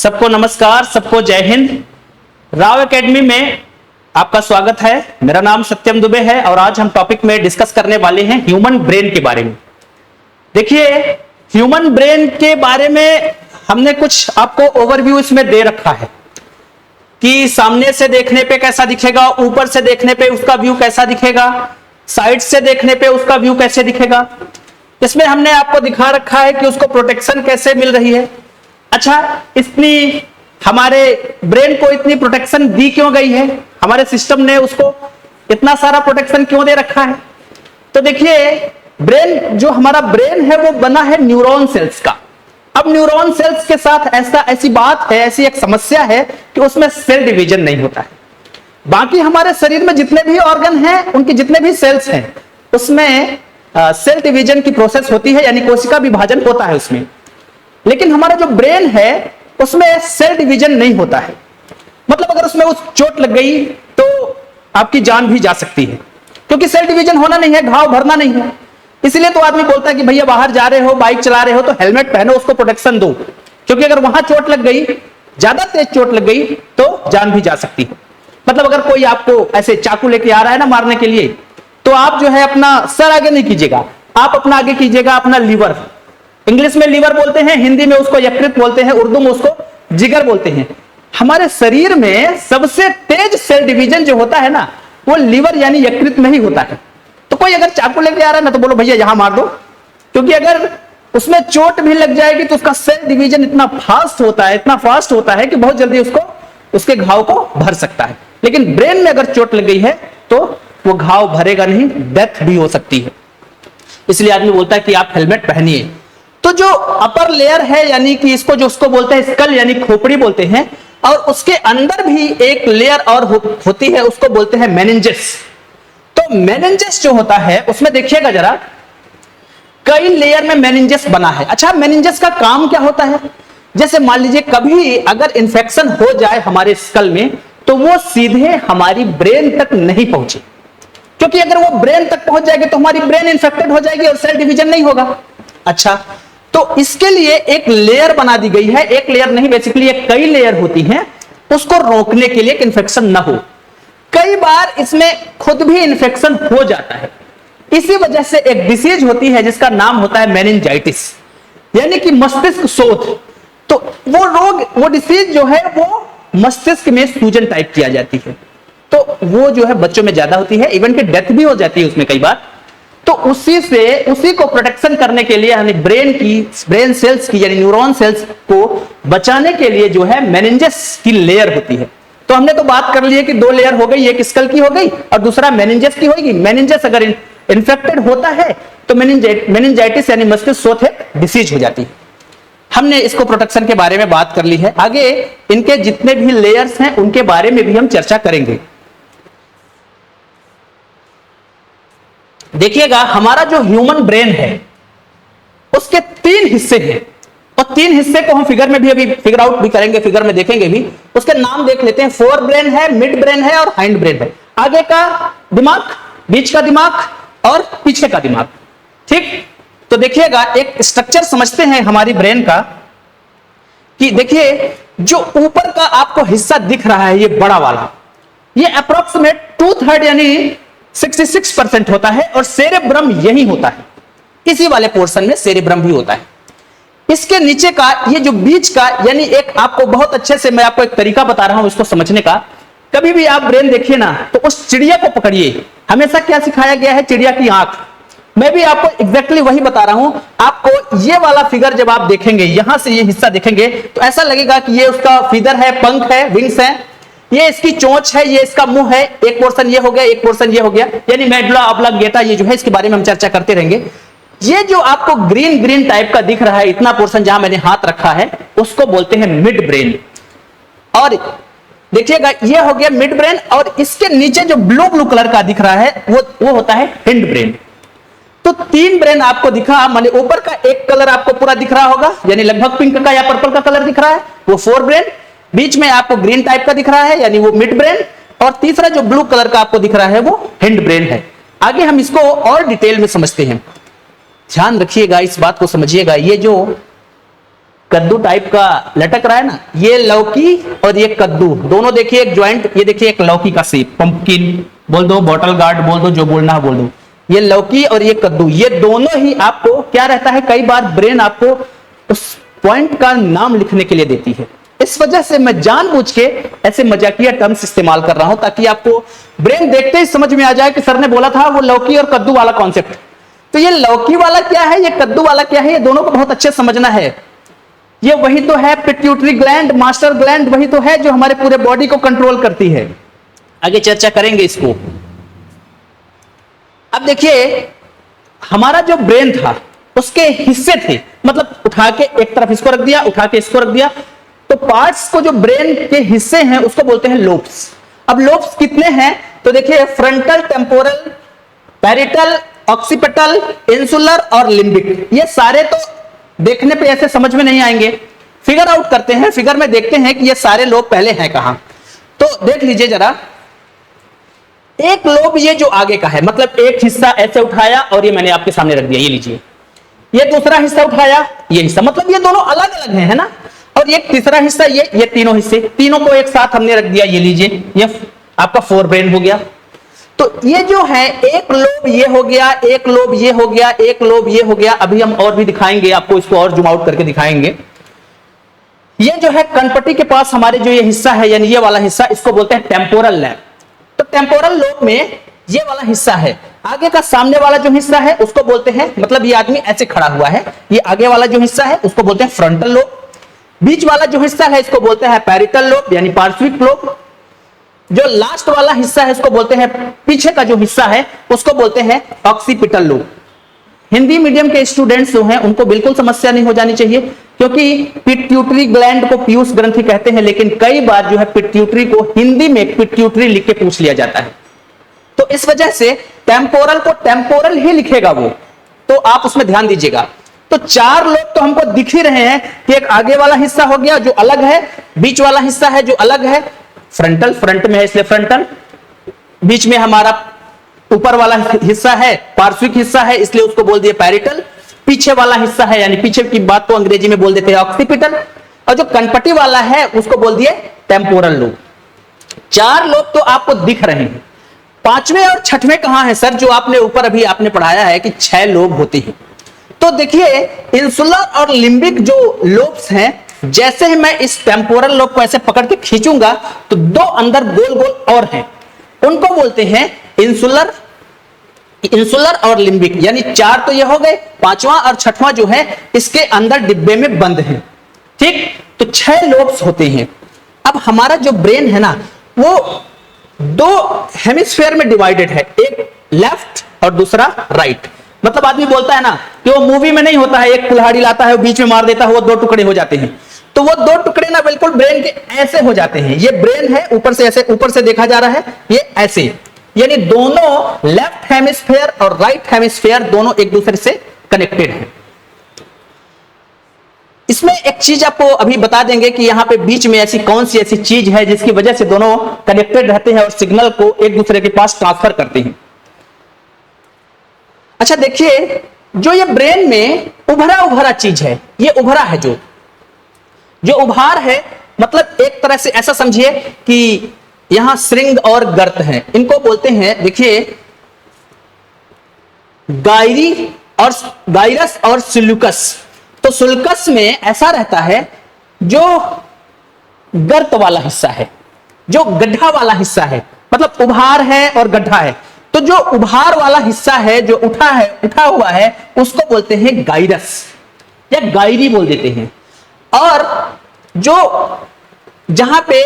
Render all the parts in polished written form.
सबको नमस्कार, सबको जय हिंद। राव एकेडमी में आपका स्वागत है। मेरा नाम सत्यम दुबे है और आज हम टॉपिक में डिस्कस करने वाले हैं ह्यूमन ब्रेन के बारे में। देखिए, ह्यूमन ब्रेन के बारे में हमने कुछ आपको ओवरव्यू इसमें दे रखा है कि सामने से देखने पे कैसा दिखेगा, ऊपर से देखने पे उसका व्यू कैसा दिखेगा, साइड से देखने पे उसका व्यू कैसे दिखेगा। इसमें हमने आपको दिखा रखा है कि उसको प्रोटेक्शन कैसे मिल रही है। अच्छा, इतनी हमारे ब्रेन को इतनी प्रोटेक्शन दी क्यों गई है, हमारे सिस्टम ने उसको इतना सारा प्रोटेक्शन क्यों दे रखा है। तो देखिए, ब्रेन जो हमारा ब्रेन है वो बना है न्यूरॉन सेल्स का। अब न्यूरॉन सेल्स के साथ ऐसी बात है, ऐसी एक समस्या है कि उसमें सेल डिवीजन नहीं होता है। बाकी हमारे शरीर में जितने भी ऑर्गन हैं, उनके जितने भी सेल्स हैं, उसमें सेल डिवीजन की प्रोसेस होती है, यानी कोशिका विभाजन होता है उसमें। लेकिन हमारा जो ब्रेन है उसमें सेल डिवीजन नहीं होता है। मतलब अगर उसमें चोट लग गई तो आपकी जान भी जा सकती है, क्योंकि सेल डिवीजन होना नहीं है, घाव भरना नहीं है। इसलिए तो आदमी बोलता है कि भैया बाहर जा रहे हो, बाइक चला रहे हो तो हेलमेट पहनो, उसको प्रोटेक्शन दो, क्योंकि अगर वहां चोट लग गई, ज्यादा तेज चोट लग गई तो जान भी जा सकती है। मतलब अगर कोई आपको ऐसे चाकू लेके आ रहा है ना मारने के लिए, तो आप जो है अपना सर आगे नहीं कीजिएगा, आप अपना आगे कीजिएगा अपना लीवर। इंग्लिश में लीवर बोलते हैं, हिंदी में उसको यकृत बोलते हैं, उर्दू में उसको जिगर बोलते हैं। हमारे शरीर में सबसे तेज सेल डिवीजन जो होता है ना, वो लीवर यानी यकृत में ही होता है। तो कोई अगर चाकू लेके आ रहा है ना, तो बोलो भैया यहां मार दो, क्योंकि अगर उसमें चोट भी लग जाएगी तो उसका सेल डिवीजन इतना फास्ट होता है कि बहुत जल्दी उसको उसके घाव को भर सकता है। लेकिन ब्रेन में अगर चोट लग गई है तो वो घाव भरेगा नहीं, डेथ भी हो सकती है। इसलिए आदमी बोलता है कि आप हेलमेट पहनिए। तो जो अपर लेयर है, यानी कि इसको जो उसको बोलते हैं स्कल यानी खोपड़ी बोलते हैं, और उसके अंदर भी एक लेयर और होती है, उसको बोलते हैं मेनिंजेस। तो मेनिंजेस जो होता है उसमें देखिएगा जरा, कई लेयर में मेनिंजेस बना है। अच्छा, मेनिंजेस का काम क्या होता है? जैसे मान लीजिए कभी अगर इंफेक्शन हो जाए हमारे स्कल में, तो वो सीधे हमारी ब्रेन तक नहीं पहुंचे, क्योंकि अगर वो ब्रेन तक पहुंच जाएगी तो हमारी ब्रेन इंफेक्टेड हो जाएगी और सेल डिवीजन नहीं होगा। अच्छा, तो इसके लिए एक लेयर बना दी गई है। एक लेयर नहीं, बेसिकली एक कई लेयर होती हैं, उसको रोकने के लिए कि इंफेक्शन ना हो। कई बार इसमें खुद भी इंफेक्शन हो जाता है। इसी वजह से एक डिसीज होती है जिसका नाम होता है मेनिंजाइटिस, यानी कि मस्तिष्क शोथ। तो वो रोग, वो डिसीज जो है वो मस्तिष्क में सूजन टाइप किया जाती है। तो वो जो है बच्चों में ज्यादा होती है, इवन कि डेथ भी हो जाती है उसमें कई बार। तो उसी को प्रोटेक्शन करने के लिए यानी ब्रेन सेल्स की यानी न्यूरॉन सेल्स को बचाने के लिए जो है मेनिंजेस की लेयर होती है। तो हमने तो बात कर ली है कि दो लेयर हो गई, एक स्कल की हो गई और दूसरा मेनिंजेस की होगी। मेनिंजेस अगर इन्फेक्टेड होता है तो मेनिंजाइटिस यानी मस्तिष्क शोथ डिसीज हो जाती है। हमने इसको प्रोटेक्शन के बारे में बात कर ली है। आगे इनके जितने भी लेयर्स हैं उनके बारे में भी हम चर्चा करेंगे। देखिएगा, हमारा जो ह्यूमन ब्रेन है उसके 3 हिस्से हैं, और 3 हिस्से को हम फिगर में भी अभी फिगर आउट भी करेंगे, फिगर में देखेंगे भी। उसके नाम देख लेते हैं। फोर ब्रेन है, मिड ब्रेन है और हाइंड ब्रेन है। आगे का दिमाग, बीच का दिमाग और पीछे का दिमाग। ठीक, तो देखिएगा एक स्ट्रक्चर समझते हैं हमारी ब्रेन का, कि देखिए जो ऊपर का आपको हिस्सा दिख रहा है, ये बड़ा वाला, ये अप्रोक्सीमेट 2/3 यानी 66% होता है, और सेरेब्रम यही होता है। इसी वाले पोर्शन में सेरेब्रम भी होता है। इसके नीचे का ये जो बीच का, यानी एक आपको बहुत अच्छे से मैं आपको एक तरीका बता रहा हूं इसको समझने का। कभी भी आप ब्रेन देखिए ना, तो उस चिड़िया को पकड़िए। हमेशा क्या सिखाया गया है? चिड़िया की आंख। मैं भी आपको एग्जैक्टली वही बता रहा हूं। आपको ये वाला फिगर जब आप देखेंगे, यहां से ये हिस्सा देखेंगे, तो ऐसा लगेगा कि ये उसका फीदर है, पंख है, विंग्स है, ये इसकी चोंच है, ये इसका मुंह है। एक पोर्शन ये हो गया, एक पोर्शन ये हो गया, यानी मेडुला ऑब्लांगेटा ये जो है, इसके बारे में हम चर्चा करते रहेंगे। ये जो आपको ग्रीन ग्रीन टाइप का दिख रहा है, इतना पोर्शन जहां मैंने हाथ रखा है, उसको बोलते हैं मिड ब्रेन। और देखिएगा ये हो गया मिड ब्रेन, और इसके नीचे जो ब्लू ब्लू कलर का दिख रहा है वो होता है हिंड ब्रेन। तो 3 ब्रेन आपको दिखा, माने ऊपर का एक कलर आपको पूरा दिख रहा होगा, यानी लगभग पिंक का या पर्पल का कलर दिख रहा है, वो फोर ब्रेन। बीच में आपको ग्रीन टाइप का दिख रहा है, यानी वो मिड ब्रेन। और तीसरा जो ब्लू कलर का आपको दिख रहा है वो हिंड ब्रेन है। आगे हम इसको और डिटेल में समझते हैं। ध्यान रखिएगा, इस बात को समझिएगा। ये जो कद्दू टाइप का लटक रहा है ना, ये लौकी और ये कद्दू दोनों देखिए एक ज्वाइंट, ये देखिए एक लौकी का शेप, पंपकिन बोल दो, बॉटल गार्ड बोल दो, जो बोलना है बोल दो, ये लौकी और ये कद्दू, ये दोनों ही आपको क्या रहता है, कई बार ब्रेन आपको उस पॉइंट का नाम लिखने के लिए देती है। इस वजह से मैं जानबूझ के ऐसे मजाकिया टर्म्स इस्तेमाल कर रहा हूं ताकि आपको ब्रेन देखते ही समझ में आ जाए कि सर ने बोला था वो लौकी और कद्दू वाला कॉन्सेप्ट। तो ये लौकी वाला क्या है, ये कद्दू वाला क्या है, ये दोनों को बहुत अच्छे समझना है। ये वही तो है पिट्यूटरी ग्लैंड, मास्टर ग्लैंड वही तो है जो हमारे पूरे बॉडी को कंट्रोल करती है। आगे चर्चा करेंगे इसको। अब देखिए हमारा जो ब्रेन था उसके हिस्से थे, मतलब उठा के एक तरफ इसको रख दिया, उठा के इसको रख दिया, तो पार्ट्स को जो ब्रेन के हिस्से हैं उसको बोलते हैं लोब्स। अब लोब्स कितने हैं तो देखिए frontal, temporal, parietal, occipital, insular और लिम्बिक। ये सारे तो देखने पे ऐसे समझ में नहीं आएंगे, फिगर आउट करते हैं, फिगर में देखते हैं कि ये सारे लोब पहले हैं कहां। तो देख लीजिए जरा, एक लोब ये जो आगे का है, मतलब एक हिस्सा ऐसे उठाया और ये मैंने आपके सामने रख दिया, ये लीजिए, ये दूसरा हिस्सा उठाया, ये हिस्सा, मतलब ये दोनों अलग अलग है ना, और एक तीसरा हिस्सा ये तीनों हिस्से, तीनों को एक साथ हमने रख दिया, ये लीजिए, ये आपका फोर ब्रेन हो गया। तो ये जो है एक लोब ये हो गया, एक लोब ये हो गया, एक लोब ये हो गया। अभी हम और भी दिखाएंगे आपको, इसको और जूम आउट करके दिखाएंगे। ये जो है कनपट्टी के पास हमारे जो ये हिस्सा है, यानी ये वाला हिस्सा, इसको बोलते हैं टेम्पोरल लैब। तो टेम्पोरल लोब में ये वाला हिस्सा है, आगे का सामने वाला जो हिस्सा है उसको बोलते हैं, मतलब ये आदमी ऐसे खड़ा हुआ है, ये आगे वाला जो हिस्सा है उसको बोलते हैं फ्रंटल लोब। बीच वाला जो हिस्सा है इसको बोलते हैं पैरिटल लोब यानी पार्श्विक लोब। जो लास्ट वाला हिस्सा है उसको बोलते हैं, पीछे का जो हिस्सा है उसको बोलते हैं ऑक्सीपिटल लोब। हिंदी मीडियम के स्टूडेंट्स जो हैं उनको बिल्कुल समस्या नहीं हो जानी चाहिए, क्योंकि पिट्यूटरी ग्लैंड को पीयूष ग्रंथि कहते हैं, लेकिन कई बार जो है पिट्यूटरी को हिंदी में पिट्यूटरी लिख के पूछ लिया जाता है। तो इस वजह से टेम्पोरल को टेम्पोरल ही लिखेगा वो, तो आप उसमें ध्यान दीजिएगा। तो चार लोग तो हमको दिख ही रहे हैं कि एक आगे वाला हिस्सा हो गया जो अलग है, बीच वाला हिस्सा है जो अलग है, फ्रंटल, फ्रंट में है इसलिए फ्रंटल, बीच में हमारा ऊपर वाला हिस्सा है पार्श्विक हिस्सा है इसलिए उसको बोल दिए पैरिटल, पीछे वाला हिस्सा है यानी पीछे की बात को अंग्रेजी में बोल देते हैं ऑक्सीपिटल, और जो कनपट्टी वाला है उसको बोल दिए टेम्पोरल लोब। चार लोब तो आपको दिख रहे हैं, पांचवें और छठवें कहां है सर, जो आपने ऊपर अभी आपने पढ़ाया है कि 6 लोब होते हैं। तो देखिए इंसुलर और लिम्बिक जो लोब्स हैं, जैसे ही मैं इस टेम्पोरल लोब को ऐसे पकड़ के खींचूंगा तो दो अंदर गोल गोल और हैं, उनको बोलते हैं इंसुलर, इंसुलर और लिम्बिक, यानी 4 तो ये हो गए, 5वां और 6वां जो है इसके अंदर डिब्बे में बंद है। ठीक, तो 6 लोब्स होते हैं। अब हमारा जो ब्रेन है ना वो 2 हेमिस्फीयर में डिवाइडेड है, एक लेफ्ट और दूसरा राइट। मतलब आदमी बोलता है ना कि वो मूवी में नहीं होता है, एक कुल्हाड़ी लाता है वो बीच में मार देता है, वो 2 टुकड़े हो जाते हैं, तो वो 2 टुकड़े ना बिल्कुल ब्रेन के ऐसे हो जाते हैं। ये ब्रेन है ऊपर से ऐसे, ऊपर से देखा जा रहा है ये ऐसे, यानी दोनों लेफ्ट हेमिस्फीयर और राइट हेमिस्फीयर दोनों एक दूसरे से कनेक्टेड हैं। इसमें एक चीज आपको अभी बता देंगे कि यहां पे बीच में ऐसी कौन सी ऐसी चीज है जिसकी वजह से दोनों कनेक्टेड रहते हैं और सिग्नल को एक दूसरे के पास ट्रांसफर करते हैं। अच्छा देखिए, जो ये ब्रेन में उभरा उभरा चीज है, ये उभरा है, जो उभार है, मतलब एक तरह से ऐसा समझिए कि यहां श्रृंग और गर्त है, इनको बोलते हैं, देखिए गाइरस और सुल्कस। तो सुल्कस में ऐसा रहता है जो गर्त वाला हिस्सा है, जो गड्ढा वाला हिस्सा है, मतलब उभार है और गड्ढा है, तो जो उभार वाला हिस्सा है जो उठा हुआ है उसको बोलते हैं गाइरस या गायरी बोल देते हैं, और जो जहां पे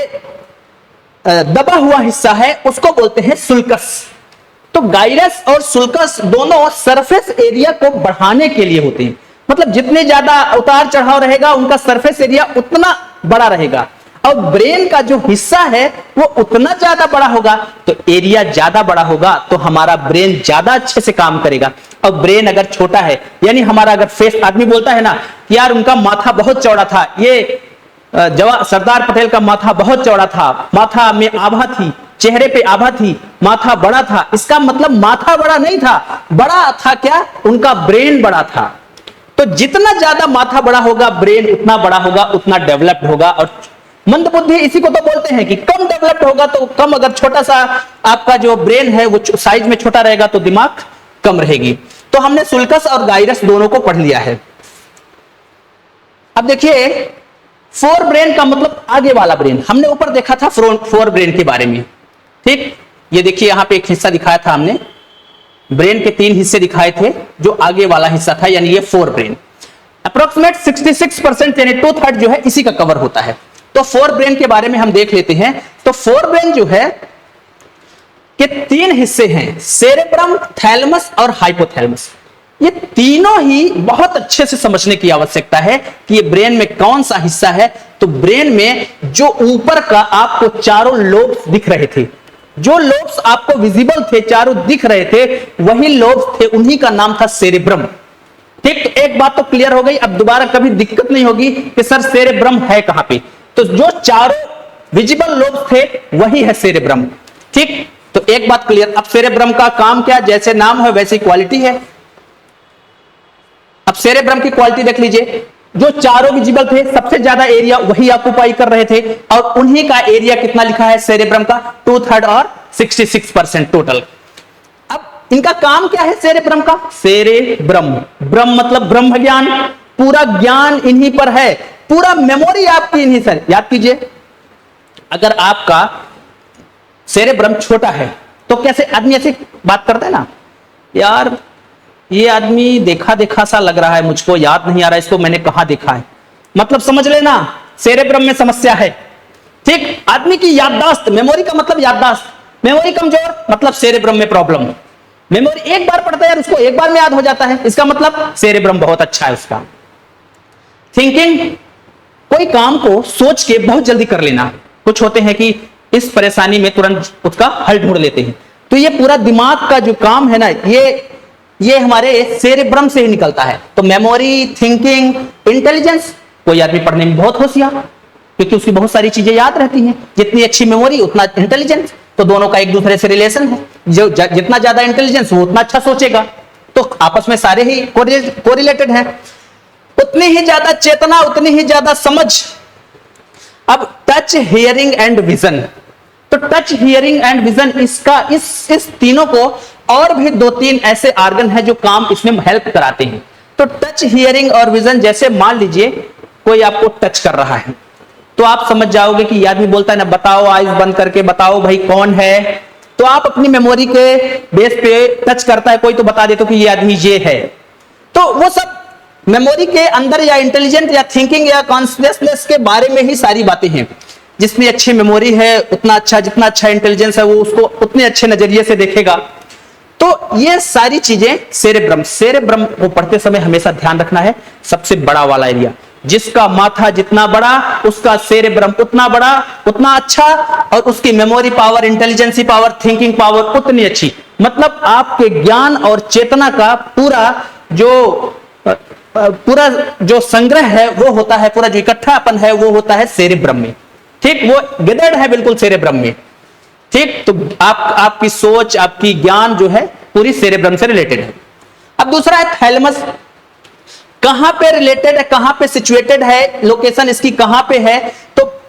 दबा हुआ हिस्सा है उसको बोलते हैं सुल्कस। तो गाइरस और सुल्कस दोनों सरफेस एरिया को बढ़ाने के लिए होते हैं, मतलब जितने ज्यादा उतार चढ़ाव रहेगा उनका सरफेस एरिया उतना बड़ा रहेगा, और ब्रेन का जो हिस्सा है वो उतना ज्यादा बड़ा होगा, तो एरिया ज्यादा बड़ा होगा तो हमारा ब्रेन ज्यादा अच्छे से काम करेगा। और ब्रेन अगर छोटा है, यानी हमारा अगर फेस, आदमी बोलता है ना कि यार उनका माथा बहुत चौड़ा था, ये सरदार पटेल का माथा बहुत चौड़ा था, माथा में आभा थी, चेहरे पे आभा थी, माथा बड़ा था, इसका मतलब माथा बड़ा नहीं था, बड़ा था क्या, उनका ब्रेन बड़ा था। तो जितना ज्यादा माथा बड़ा होगा ब्रेन उतना बड़ा होगा, उतना डेवलप्ड होगा। और मंदबुद्धि इसी को तो बोलते हैं कि कम डेवलप्ड होगा तो कम, अगर छोटा सा आपका जो ब्रेन है वो साइज में छोटा रहेगा तो दिमाग कम रहेगी। तो हमने सुल्कस और गाइरस दोनों को पढ़ लिया है। अब देखिए फोर ब्रेन का मतलब आगे वाला ब्रेन, हमने ऊपर देखा था फोर ब्रेन के बारे में, ठीक। ये देखिए यहां पे एक हिस्सा दिखाया था हमने, ब्रेन के 3 हिस्से दिखाए थे, जो आगे वाला हिस्सा था, यानी ये फोर ब्रेन। अप्रोक्सीमेट 66% यानी 2/3 जो है इसी का कवर होता है। तो फोर ब्रेन के बारे में हम देख लेते हैं। तो फोर ब्रेन जो है के 3 हिस्से हैं, सेरेब्रम, थैलेमस और हाइपोथैलेमस। ये तीनों ही बहुत अच्छे से समझने की आवश्यकता है कि ये ब्रेन में कौन सा हिस्सा है। तो ब्रेन में जो ऊपर का आपको चारों लोब्स दिख रहे थे, जो लोब्स आपको विजिबल थे, चारों दिख रहे थे, वही लोब्स थे, उन्हीं का नाम था सेरेब्रम, ठीक। तो एक बात तो क्लियर हो गई, अब दोबारा कभी दिक्कत नहीं होगी कि सर सेरेब्रम है कहां पे। तो जो चारों विजिबल लोब्स थे वही है सेरेब्रम, ठीक। तो एक बात क्लियर। अब सेरेब्रम का काम क्या, जैसे नाम है वैसी क्वालिटी है। अब सेरेब्रम की क्वालिटी देख लीजिए, जो चारों विजिबल थे सबसे ज्यादा एरिया वही ऑक्युपाई कर रहे थे, और उन्हीं का एरिया कितना लिखा है सेरेब्रम का, 2/3 और 66% टोटल। अब इनका काम क्या है सेरेब्रम का, सेरेब्रम, ब्रह्म मतलब ब्रह्म ज्ञान, पूरा ज्ञान इन्हीं पर है, पूरा मेमोरी आपकी इन्हीं से। याद कीजिए, अगर आपका सेरेब्रम छोटा है तो कैसे आदमी ऐसे बात करता है ना, यार ये आदमी देखा देखा सा लग रहा है, मुझको याद नहीं आ रहा इसको मैंने कहां देखा है, मतलब समझ लेना सेरेब्रम में समस्या है, ठीक। आदमी की याददाश्त, मेमोरी का मतलब याददाश्त, मेमोरी कमजोर मतलब सेरेब्रम में प्रॉब्लम। मेमोरी एक बार पढ़ता है यार, उसको एक बार में याद हो जाता है, इसका मतलब सेरेब्रम बहुत अच्छा है उसका। थिंकिंग, कोई काम को सोच के बहुत जल्दी कर लेना, कुछ होते हैं कि इस परेशानी में तुरंत उसका हल ढूंढ लेते हैं। तो ये पूरा दिमाग का जो काम है ना, ये हमारे सेरेब्रम से ही निकलता है। तो मेमोरी, थिंकिंग, इंटेलिजेंस, कोई आदमी पढ़ने में बहुत होशियार क्योंकि उसकी बहुत सारी चीजें याद रहती हैं, जितनी अच्छी मेमोरी उतना इंटेलिजेंस, तो दोनों का एक दूसरे से रिलेशन है। जो जितना ज्यादा इंटेलिजेंस वो उतना अच्छा सोचेगा, तो आपस में सारे ही कोरिलेटेड हैं। उतनी ही ज्यादा चेतना उतनी ही ज्यादा समझ। अब टच, हियरिंग एंड विजन, तो टच, हियरिंग एंड विजन, इसका इस तीनों को और भी 2-3 ऐसे ऑर्गन हैं जो काम इसमें हेल्प कराते हैं। तो टच, हियरिंग और विजन, जैसे मान लीजिए कोई आपको टच कर रहा है तो आप समझ जाओगे कि ये आदमी बोलता है ना, बताओ आइज बंद करके बताओ भाई कौन है, तो आप अपनी मेमोरी के बेस पे टच करता है कोई तो बता देते हो कि ये आदमी ये है। तो वो सब मेमोरी के अंदर या इंटेलिजेंट या थिंकिंग या कॉन्शियसनेस के बारे में ही सारी बातें हैं। जितनी अच्छी मेमोरी है उतना अच्छा, जितना अच्छा इंटेलिजेंस है वो उसको उतने अच्छे नजरिए से देखेगा। तो ये सारी चीजें सेरेब्रम को पढ़ते समय हमेशा ध्यान रखना है, सबसे बड़ा वाला एरिया, जिसका माथा जितना बड़ा उसका सेरेब्रम उतना बड़ा, उतना अच्छा, और उसकी memory power, intelligency power, thinking power उतनी अच्छी। मतलब आपके ज्ञान और चेतना का पूरा जो संग्रह है वो होता है, पूरा जो इकट्ठापन है वो होता है सेरेब्रम में, ठीक। वो गैदर्ड है बिल्कुल सेरेब्रम में, ठीक। तो आपकी सोच, आपकी ज्ञान जो है पूरी सेरेब्रम से रिलेटेड है। अब दूसरा है थैलेमस, कहां पे रिलेटेड है, कहां पे सिचुएटेड है, लोकेशन इसकी कहां पे है, तो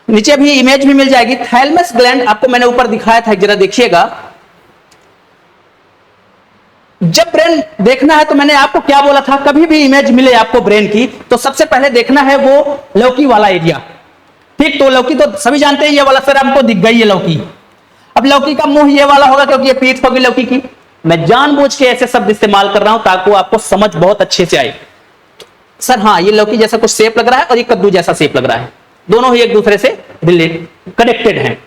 नीचे भी इमेज भी मिल जाएगी। थैलेमस ग्लैंड आपको मैंने ऊपर दिखाया था, जरा देखिएगा। जब ब्रेन देखना है तो मैंने आपको क्या बोला था, कभी भी इमेज मिले आपको ब्रेन की तो सबसे पहले देखना है वो लौकी वाला एरिया, ठीक। तो लौकी तो सभी जानते हैं, ये वाला सर हमको दिख गई है लौकी। अब लौकी का मुंह ये वाला होगा क्योंकि ये पीठ होगी लौकी की। मैं जानबूझ के ऐसे शब्द इस्तेमाल कर रहा हूं ताकि आपको समझ बहुत अच्छे से आए। सर हाँ, ये लौकी जैसा कुछ शेप लग रहा है और ये कद्दू जैसा शेप लग रहा है, दोनों ही एक दूसरे से कनेक्टेड हैं।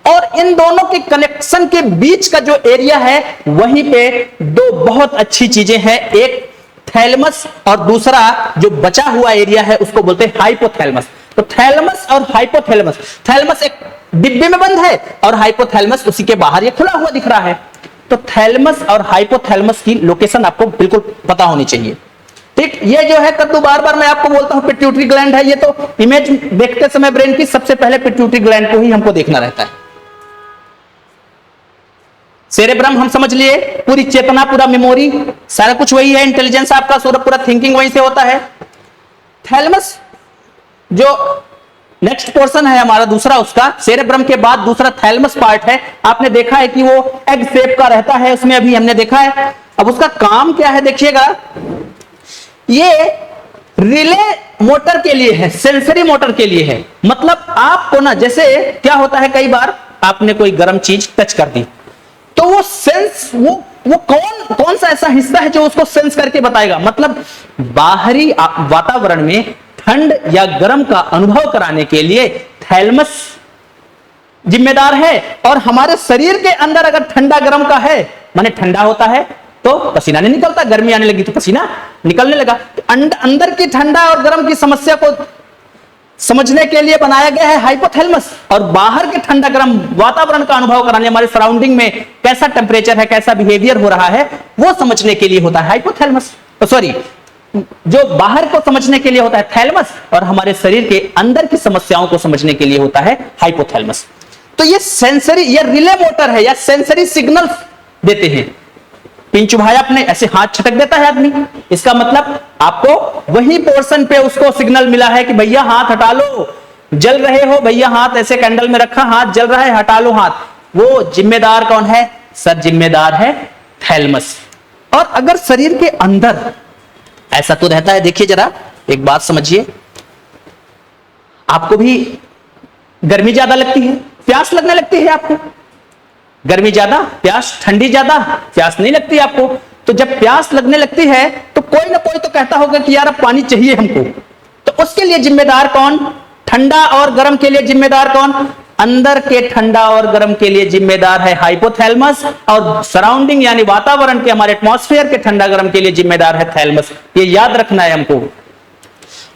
और इन दोनों के कनेक्शन के बीच का जो एरिया है वहीं पे 2 बहुत अच्छी चीजें हैं, एक थैलेमस और दूसरा जो बचा हुआ एरिया है उसको बोलते हैं हाइपोथैलेमस। तो थैलेमस और हाइपोथैलेमस, थैलेमस एक डिब्बे में बंद है और हाइपोथैलेमस उसी के बाहर ये खुला हुआ दिख रहा है। तो थैलेमस और हाइपोथैलेमस की लोकेशन आपको बिल्कुल पता होनी चाहिए, ठीक। ये जो है कद्दू, बार बार मैं आपको बोलता हूं पिट्यूटरी ग्लैंड है, ये तो इमेज देखते समय ब्रेन की सबसे पहले पिट्यूटरी ग्लैंड को ही हमको देखना रहता है। सेरेब्रम हम समझ लिए, पूरी चेतना, पूरा मेमोरी, सारा कुछ वही है, इंटेलिजेंस आपका पूरा थिंकिंग वहीं से होता है। थैलेमस जो नेक्स्ट पोर्शन है हमारा दूसरा, उसका सेरेब्रम के बाद दूसरा थैलेमस पार्ट है। आपने देखा है कि वो एग शेप का रहता है, उसमें अभी हमने देखा है। अब उसका काम क्या है देखिएगा, ये रिले मोटर के लिए है, सेंसरी मोटर के लिए है। मतलब आपको ना, जैसे क्या होता है, कई बार आपने कोई गर्म चीज टच कर दी तो वो सेंस, वो कौन सा ऐसा हिस्सा है जो उसको सेंस करके बताएगा। मतलब बाहरी वातावरण में ठंड या गर्म का अनुभव कराने के लिए थैलेमस जिम्मेदार है। और हमारे शरीर के अंदर अगर ठंडा गर्म का है, माने ठंडा होता है तो पसीना नहीं निकलता, गर्मी आने लगी तो पसीना निकलने लगा। तो अंदर की ठंडा और गर्म की समस्या को समझने के लिए बनाया गया है हाइपोथैलेमस, और बाहर के ठंडा गर्म वातावरण का अनुभव कराने, हमारे सराउंडिंग में कैसा टेम्परेचर है, कैसा बिहेवियर हो रहा है, वो समझने के लिए होता है हाइपोथैलेमस। सॉरी, जो बाहर को समझने के लिए होता है थैलेमस, और हमारे शरीर के अंदर की समस्याओं को समझने के लिए होता है हाइपोथैलेमस। तो ये सेंसरी, ये रिले मोटर है या सेंसरी सिग्नल्स देते हैं। पिन चुभाया अपने, ऐसे हाथ छटक देता है आदमी, इसका मतलब आपको वही पोर्शन पे उसको सिग्नल मिला है कि भैया हाथ हटा लो, जल रहे हो भैया, हाथ ऐसे कैंडल में रखा, हाथ जल रहा है, हटा लो हाथ। वो जिम्मेदार कौन है सर? जिम्मेदार है थैलेमस। और अगर शरीर के अंदर ऐसा तो रहता है, देखिए जरा एक बात समझिए, आपको भी गर्मी ज्यादा लगती है, प्यास लगने लगती है आपको, गर्मी ज्यादा प्यास, ठंडी ज्यादा प्यास नहीं लगती आपको। तो जब प्यास लगने लगती है तो कोई ना कोई तो कहता होगा कि यार अब पानी चाहिए हमको। तो उसके लिए जिम्मेदार कौन? ठंडा और गर्म के लिए जिम्मेदार कौन? अंदर के ठंडा और गर्म के लिए जिम्मेदार है हाइपोथैलेमस, और सराउंडिंग यानी वातावरण के, हमारे एटमॉस्फेयर के ठंडा गर्म के लिए जिम्मेदार है थैलेमस। ये याद रखना है हमको।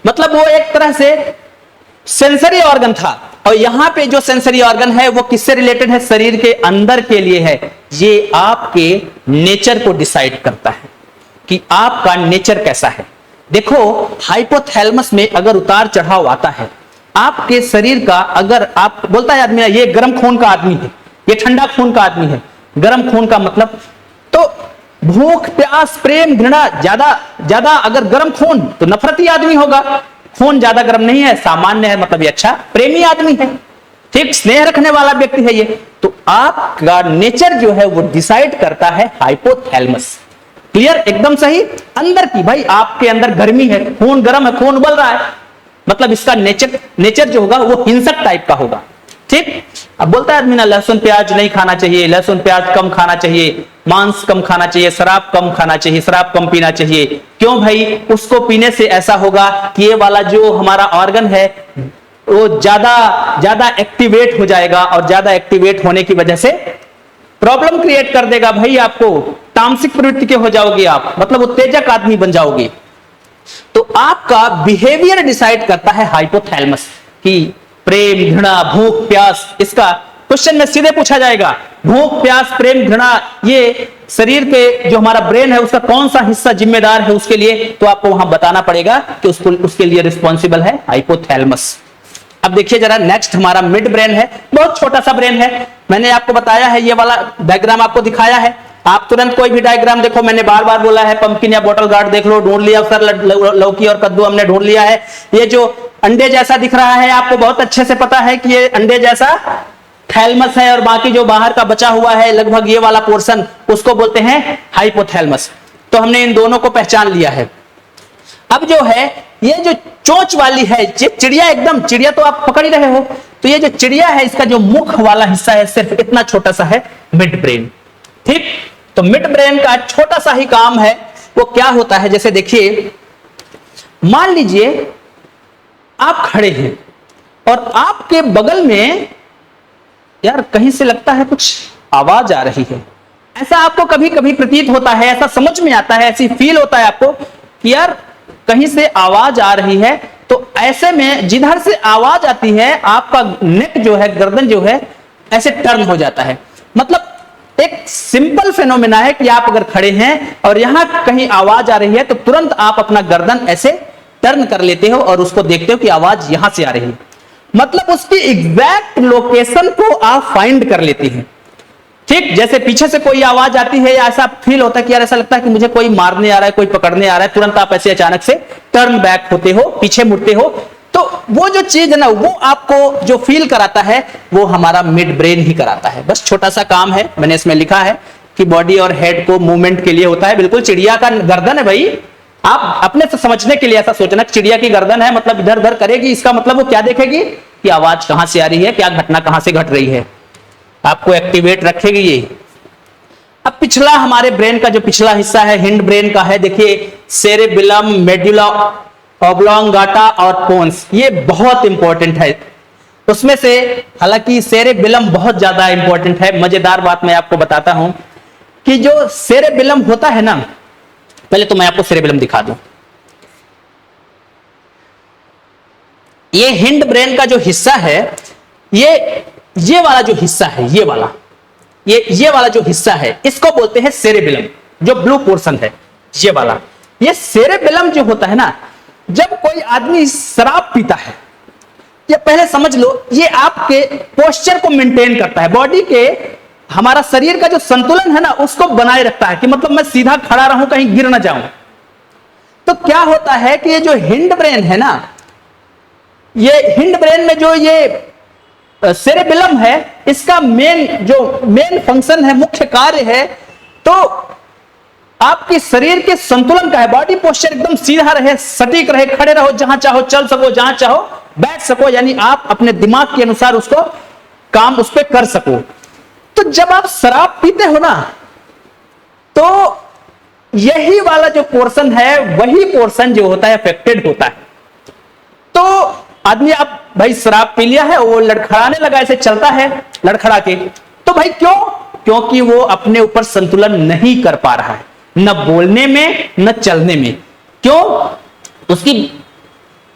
मतलब वो एक तरह से सेंसरी ऑर्गन था, और यहां पे जो सेंसरी ऑर्गन है वो किससे रिलेटेड है? शरीर के अंदर के लिए है। ये आपके नेचर को डिसाइड करता है कि आपका नेचर कैसा है। देखो, हाइपोथैलेमस में अगर उतार चढ़ाव आता है आपके शरीर का, अगर आप बोलता है आदमी ना ये गर्म खून का आदमी है, ये ठंडा खून का आदमी है, गर्म खून का मतलब, तो भूख प्यास प्रेम घृणा ज्यादा अगर गर्म खून तो नफरती आदमी होगा। खून ज्यादा गर्म नहीं है, सामान्य है, मतलब ये अच्छा प्रेमी आदमी है, ठीक स्नेह रखने वाला व्यक्ति है ये। तो आपका नेचर जो है वो डिसाइड करता है हाइपोथैलेमस। क्लियर? एकदम सही। अंदर की, भाई आपके अंदर गर्मी है, खून गर्म है, खून उबल रहा है, मतलब इसका नेचर जो होगा वो हिंसक टाइप का होगा। ठीक? अब बोलता है आदमी ना लहसुन प्याज नहीं खाना चाहिए, लहसुन प्याज कम खाना चाहिए, मांस कम खाना चाहिए, शराब कम खाना चाहिए, शराब कम पीना चाहिए। क्यों भाई? उसको पीने से ऐसा होगा कि ये वाला जो हमारा ऑर्गन है वो ज्यादा एक्टिवेट हो जाएगा, और ज्यादा एक्टिवेट होने की वजह से प्रॉब्लम क्रिएट कर देगा भाई, आपको तामसिक प्रवृत्ति के हो जाओगे आप, मतलब उत्तेजक आदमी बन जाओगे। तो आपका बिहेवियर डिसाइड करता है हाइपोथैलेमस कि प्रेम घृणा भूख प्यास। इसका क्वेश्चन में सीधे पूछा जाएगा, भूख प्यास प्रेम घृणा ये शरीर के जो हमारा ब्रेन है उसका कौन सा हिस्सा जिम्मेदार है उसके लिए? तो आपको वहां बताना पड़ेगा कि उसके लिए रिस्पॉन्सिबल है हाइपोथैलेमस। अब देखिए जरा, नेक्स्ट हमारा मिड ब्रेन है, बहुत छोटा सा ब्रेन है। मैंने आपको बताया है, ये वाला डायग्राम आपको दिखाया है। आप तुरंत कोई भी डायग्राम देखो, मैंने बार बार बोला है, पंपकिन या बॉटल गार्ड देख लो, ढूंढ लिया सर, लौकी और कद्दू हमने ढूंढ लिया है। ये जो अंडे जैसा दिख रहा है आपको बहुत अच्छे से पता है कि ये अंडे जैसा थैलेमस है, और बाकी जो बाहर का बचा हुआ है लगभग ये वाला पोर्शन, उसको बोलते हैं हाइपोथैलेमस। तो हमने इन दोनों को पहचान लिया है। अब जो है ये जो चोंच वाली है, चिड़िया, एकदम चिड़िया तो आप पकड़ ही रहे हो, तो ये जो चिड़िया है इसका जो मुख वाला हिस्सा है सिर्फ इतना छोटा सा है, मिड ब्रेन। ठीक? तो मिड ब्रेन का छोटा सा ही काम है। वो क्या होता है, जैसे देखिए, मान लीजिए आप खड़े हैं और आपके बगल में यार कहीं से लगता है कुछ आवाज आ रही है। ऐसा आपको कभी कभी प्रतीत होता है, ऐसा समझ में आता है, ऐसी फील होता है आपको कि यार कहीं से आवाज आ रही है। तो ऐसे में जिधर से आवाज आती है आपका नेक जो है, गर्दन जो है, ऐसे टर्न हो जाता है। मतलब एक सिंपल फेनोमेना है कि आप अगर खड़े हैं और यहां कहीं आवाज आ रही है तो तुरंत आप अपना गर्दन ऐसे टर्न कर लेते हो और उसको देखते हो कि आवाज यहां से आ रही है। मतलब उसकी एग्जैक्ट लोकेशन को आप फाइंड कर लेते हैं। ठीक, जैसे पीछे से कोई आवाज आती है या ऐसा फील होता है कि यार ऐसा लगता है कि मुझे कोई मारने आ रहा है, कोई पकड़ने आ रहा है, तुरंत आप ऐसे अचानक से टर्न बैक होते हो, पीछे मुड़ते हो, तो वो जो चीज है ना, वो आपको जो फील कराता है वो हमारा मिड ब्रेन ही कराता है। बस छोटा सा काम है, मैंने इसमें लिखा है कि बॉडी और हेड को मूवमेंट के लिए होता है। बिल्कुल चिड़िया का गर्दन है भाई, आप अपने से समझने के लिए ऐसा सोचना, चिड़िया की गर्दन है मतलब इधर उधर करेगी, इसका मतलब वो क्या देखेगी कि आवाज कहां से आ रही है, क्या घटना कहां से घट रही है, आपको एक्टिवेट रखेगी ये। अब पिछला हमारे ब्रेन का जो पिछला हिस्सा है हिंड ब्रेन का है, देखिए सेरेबिलम, मेडुला ऑब्लोंगाटा और पोन्स, ये बहुत इंपॉर्टेंट है। उसमें से हालांकि सेरेबिलम बहुत ज्यादा इंपॉर्टेंट है। मजेदार बात मैं आपको बताता हूं कि जो सेरेबिलम होता है ना, पहले तो मैं आपको सेरेबिलम दिखा दूं। ये हिंड ब्रेन का जो हिस्सा है, ये वाला जो हिस्सा है, ये वाला जो हिस्सा है, इसको बोलते हैं सेरेबिलम। जो ब्लू पोर्शन है ये वाला, ये सेरेबिलम जो होता है ना, जब कोई आदमी शराब पीता है, ये पहले समझ लो, ये आपके पोस्चर को मेंटेन करता है, बॉडी के हमारा शरीर का जो संतुलन है ना उसको बनाए रखता है कि मतलब मैं सीधा खड़ा रहूं, कहीं गिर ना जाऊं। तो क्या होता है कि ये जो हिंड ब्रेन है ना, ये हिंड ब्रेन में जो ये सेरेबिलम है, इसका मेन फंक्शन है, मुख्य कार्य है, तो आपके शरीर के संतुलन का है। बॉडी पोस्चर एकदम सीधा रहे, सटीक रहे, खड़े रहो, जहां चाहो चल सको, जहां चाहो बैठ सको, यानी आप अपने दिमाग के अनुसार उसको काम उस पर कर सको। तो जब आप शराब पीते हो ना, तो यही वाला जो पोर्शन है, वही पोर्शन जो होता है अफेक्टेड होता है। तो आदमी, आप भाई शराब पी लिया है, वो लड़खड़ाने लगा, ऐसे चलता है लड़खड़ा के, तो भाई क्यों? क्योंकि वो अपने ऊपर संतुलन नहीं कर पा रहा है, न बोलने में न चलने में। क्यों? उसकी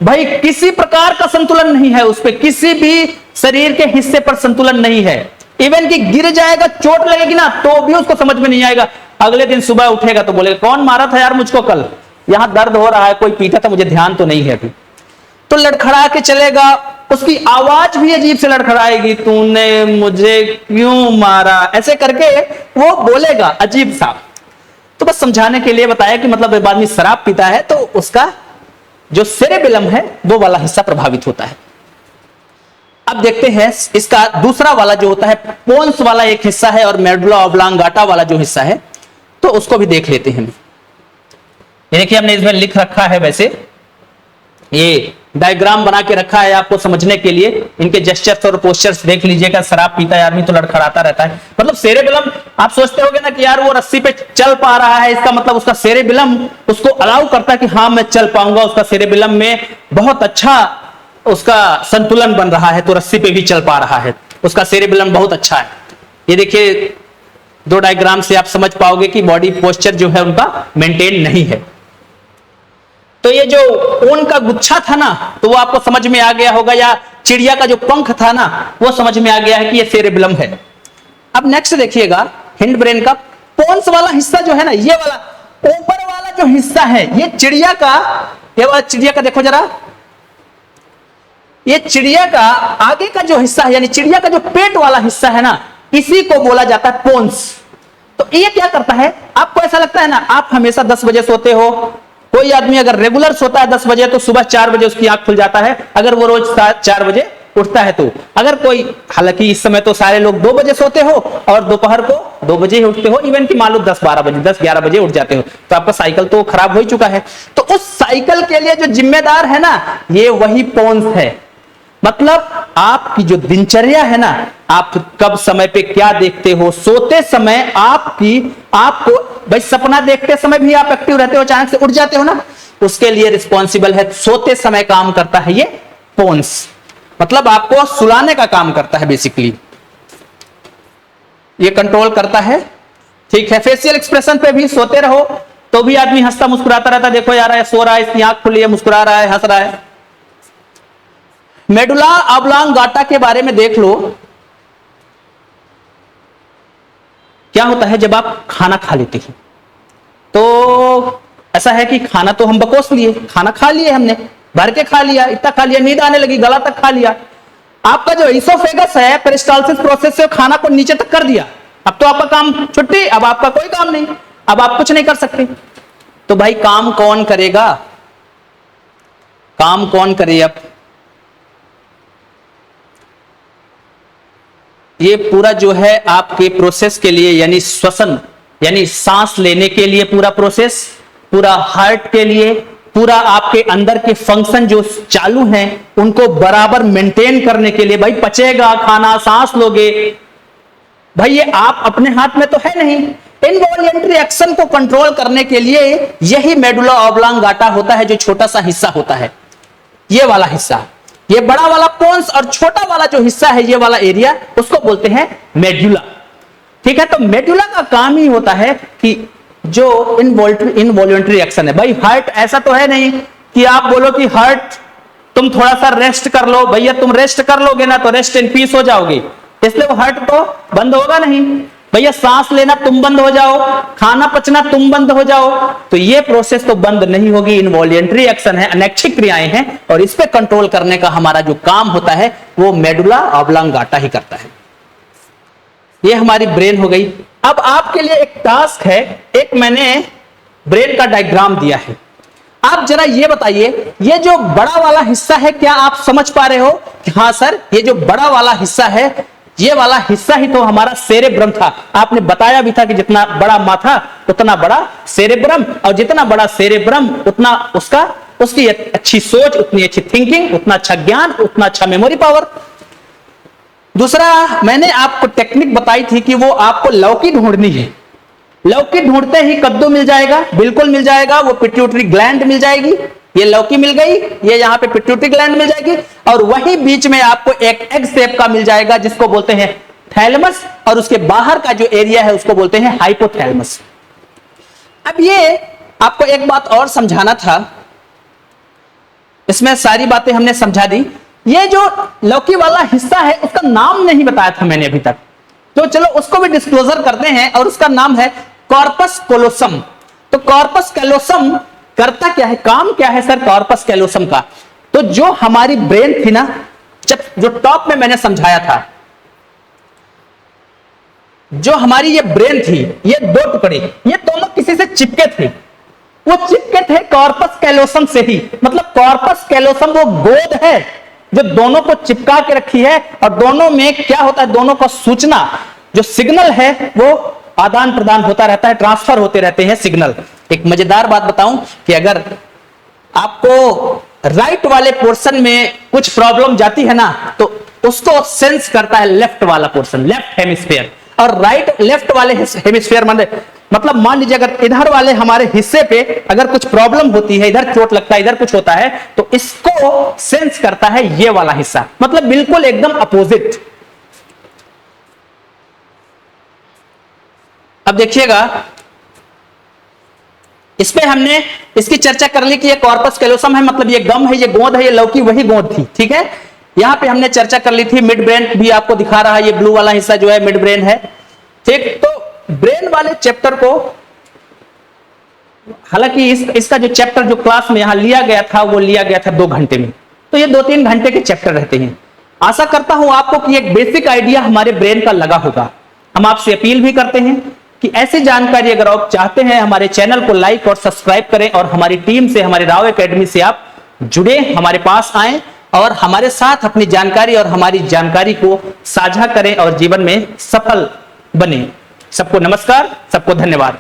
भाई किसी प्रकार का संतुलन नहीं है, उस पर किसी भी शरीर के हिस्से पर संतुलन नहीं है। इवन कि गिर जाएगा, चोट लगेगी ना, तो भी उसको समझ में नहीं आएगा। अगले दिन सुबह उठेगा तो बोलेगा कौन मारा था यार मुझको कल, यहां दर्द हो रहा है, कोई पीटा था, मुझे ध्यान तो नहीं है अभी। तो लड़खड़ा के चलेगा, उसकी आवाज भी अजीब से लड़खड़ाएगी, तूने मुझे क्यों मारा, ऐसे करके वो बोलेगा अजीब सा। तो बस समझाने के लिए बताया कि मतलब एक आदमी शराब पीता है तो उसका जो सेरेबिलम है वो वाला हिस्सा प्रभावित होता है। अब देखते हैं इसका दूसरा वाला जो होता है, पोन्स वाला एक हिस्सा है, और मेडुला ऑब्लोंगाटा वाला जो हिस्सा है, तो उसको भी देख लेते हैं। ये देखिए हमने इसमें लिख रखा है, वैसे ये डायग्राम बना के रखा है आपको समझने के लिए। इनके जेस्चर्स और पोस्चर्स देख लीजिएगा। शराब पीता है आदमी तो लड़खड़ाता रहता है, मतलब सेरेबिलम, आप सोचते होगे ना कि यार वो रस्सी पे चल पा रहा है, इसका मतलब उसका सेरेबिलम उसको अलाउ करता है कि हाँ मैं चल पाऊंगा, उसका सेरेबिलम में बहुत अच्छा उसका संतुलन बन रहा है, तो रस्सी पे भी चल पा रहा है, उसका सेरेबिलम बहुत अच्छा है। ये देखिए दो डायग्राम से आप समझ पाओगे कि बॉडी पोस्चर जो है उनका मेंटेन नहीं है। तो ये जो ऊन का गुच्छा था ना, तो वो आपको समझ में आ गया होगा, या चिड़िया का जो पंख था ना, वो समझ में आ गया है कि ये सेरेबिलम है। अब नेक्स्ट देखिएगा, हिंड ब्रेन का पोन्स वाला हिस्सा जो है ना, ये वाला ऊपर वाला जो हिस्सा है, ये चिड़िया का, ये वाला चिड़िया का देखो जरा, ये चिड़िया का आगे का जो हिस्सा है, यानी चिड़िया का जो पेट वाला हिस्सा है ना, इसी को बोला जाता है पोन्स। तो ये क्या करता है, आपको ऐसा लगता है ना, आप हमेशा 10 बजे सोते हो, कोई आदमी अगर रेगुलर सोता है 10 बजे तो सुबह 4 बजे उसकी आंख खुल जाता है, अगर वो रोज 4 बजे उठता है तो। अगर कोई, हालांकि इस समय तो सारे लोग 2 बजे सोते हो और दोपहर को 2 बजे ही उठते हो, इवन कि मान लो 10-12 बजे, 10-11 बजे उठ जाते हो, तो आपका साइकिल तो खराब हो ही चुका है। तो उस साइकिल के लिए जो जिम्मेदार है ना, ये वही पोन्स है। मतलब आपकी जो दिनचर्या है ना, आप कब समय पे क्या देखते हो, सोते समय आपको भाई सपना देखते समय भी आप एक्टिव रहते हो, अचानक से उठ जाते हो ना, उसके लिए रिस्पॉन्सिबल है, सोते समय काम करता है ये पोन्स। मतलब आपको सुलाने का काम करता है बेसिकली, ये कंट्रोल करता है। ठीक है, फेशियल एक्सप्रेशन पे भी सोते रहो तो भी आदमी हंसता मुस्कुराता रहता है, देखो यार सो रहा है, इसकी आंख खुली है, मुस्कुरा रहा है, हंस रहा है। मेडुला ऑब्लोंगाटा के बारे में देख लो, क्या होता है जब आप खाना खा लेते हैं, तो ऐसा है कि खाना तो हम बकोस लिए, खाना खा लिए हमने, भर के खा लिया, इतना खा लिया, नींद आने लगी, गला तक खा लिया। आपका जो इसोफेगस है पेरिस्टालसिस प्रोसेस से खाना को नीचे तक कर दिया, अब तो आपका काम छुट्टी, अब आपका कोई काम नहीं, अब आप कुछ नहीं कर सकते। तो भाई काम कौन करेगा, काम कौन करे? अब ये पूरा जो है आपके प्रोसेस के लिए, यानी श्वसन यानी सांस लेने के लिए पूरा प्रोसेस, पूरा हार्ट के लिए, पूरा आपके अंदर के फंक्शन जो चालू हैं उनको बराबर मेंटेन करने के लिए, भाई पचेगा खाना, सांस लोगे, भाई ये आप अपने हाथ में तो है नहीं। इनवॉल्यूंटरी एक्शन को कंट्रोल करने के लिए यही मेडुला ऑब्लांगाटा होता है, जो छोटा सा हिस्सा होता है, ये वाला हिस्सा। ये बड़ा वाला पोन्स और छोटा वाला जो हिस्सा है, ये वाला एरिया, उसको बोलते हैं मेडुला। ठीक है, तो मेडुला का काम ही होता है कि जो इनवॉल्यूंटरी एक्शन है, भाई हार्ट ऐसा तो है नहीं कि आप बोलो कि हार्ट तुम थोड़ा सा रेस्ट कर लो, भैया तुम रेस्ट कर लोगे ना तो रेस्ट इन पीस हो जाओगे, इसलिए वो हार्ट तो बंद होगा नहीं। भैया सांस लेना तुम बंद हो जाओ, खाना पचना तुम बंद हो जाओ, तो ये प्रोसेस तो बंद नहीं होगी। इनवॉल्यूंटरी एक्शन है, अनैच्छिक क्रियाएं हैं, और इस पे कंट्रोल करने का हमारा जो काम होता है वो मेडुला ऑब्लांगाटा ही करता है। ये हमारी ब्रेन हो गई। अब आपके लिए एक टास्क है, एक मैंने ब्रेन का डायग्राम दिया है। आप जरा ये बताइए, ये जो बड़ा वाला हिस्सा है, क्या आप समझ पा रहे हो कि हाँ सर ये जो बड़ा वाला हिस्सा है, ये वाला हिस्सा ही तो हमारा सेरेब्रम था। आपने बताया भी था कि जितना बड़ा माथा उतना बड़ा सेरेब्रम, और जितना बड़ा सेरेब्रम उतना उसकी अच्छी सोच, उतनी अच्छी थिंकिंग, उतना अच्छा ज्ञान, उतना अच्छा मेमोरी पावर। दूसरा मैंने आपको टेक्निक बताई थी कि वो आपको लौकी ढूंढनी है। लौकी ढूंढते ही कद्दू मिल जाएगा, बिल्कुल मिल जाएगा, वो पिट्यूटरी ग्लैंड मिल जाएगी। ये लौकी मिल गई, ये यहां पे पिट्यूटरी ग्लैंड मिल जाएगी, और वही बीच में आपको एक एग शेप का मिल जाएगा जिसको बोलते हैं थैलेमस, और उसके बाहर का जो एरिया है उसको बोलते हैं हाइपोथैलेमस। अब ये आपको एक बात और समझाना था, इसमें सारी बातें हमने समझा दी। ये जो लौकी वाला हिस्सा है उसका नाम नहीं बताया था मैंने अभी तक, तो चलो उसको भी डिस्क्लोजर करते हैं, और उसका नाम है कॉर्पस कोलोसम। तो कॉर्पस कैलोसम करता क्या है, काम क्या है सर कॉर्पस कैलोसम का? तो जो हमारी ब्रेन थी ना, जो टॉप में मैंने समझाया था, जो हमारी ये ब्रेन थी, ये दो टुकड़े, ये दोनों किसी से चिपके थे। वो चिपके थे कॉर्पस कैलोसम से ही, मतलब कॉर्पस कैलोसम वो गोद है जो दोनों को चिपका के रखी है, और दोनों में क्या होता है, दोनों का सूचना जो सिग्नल है वो आदान प्रदान होता रहता है, ट्रांसफर होते रहते हैं सिग्नल। एक मजेदार बात बताऊं कि अगर आपको राइट वाले पोर्शन में कुछ प्रॉब्लम जाती है ना, तो उसको सेंस करता है लेफ्ट वाला पोर्शन, लेफ्ट हेमिस्फीयर, और राइट लेफ्ट वाले हेमिस्फीयर मतलब मान लीजिए अगर इधर वाले हमारे हिस्से पे अगर कुछ प्रॉब्लम होती है, इधर चोट लगता है, इधर कुछ होता है, तो इसको सेंस करता है ये वाला हिस्सा, मतलब बिल्कुल एकदम अपोजिट। अब देखिएगा, इस पे हमने इसकी चर्चा कर ली कि ये कॉर्पस कैलोसम है, मतलब ये गम है, ये गोंद है, ये लौकी वही गोंद थी। ठीक है, यहां पे हमने चर्चा कर ली थी। मिड ब्रेन भी आपको दिखा रहा है, ये ब्लू वाला हिस्सा जो है मिड ब्रेन है। ठीक, तो ब्रेन वाले चैप्टर को, हालांकि इसका जो चैप्टर जो क्लास में यहां लिया गया था वो लिया गया था 2 घंटे में, तो ये 2-3 घंटे के चैप्टर रहते हैं। आशा करता हूं आपको कि एक बेसिक आइडिया हमारे ब्रेन का लगा होगा। हम आपसे अपील भी करते हैं कि ऐसी जानकारी अगर आप चाहते हैं, हमारे चैनल को लाइक और सब्सक्राइब करें, और हमारी टीम से, हमारे राव एकेडमी से आप जुड़े, हमारे पास आएं और हमारे साथ अपनी जानकारी और हमारी जानकारी को साझा करें और जीवन में सफल बने। सबको नमस्कार, सबको धन्यवाद।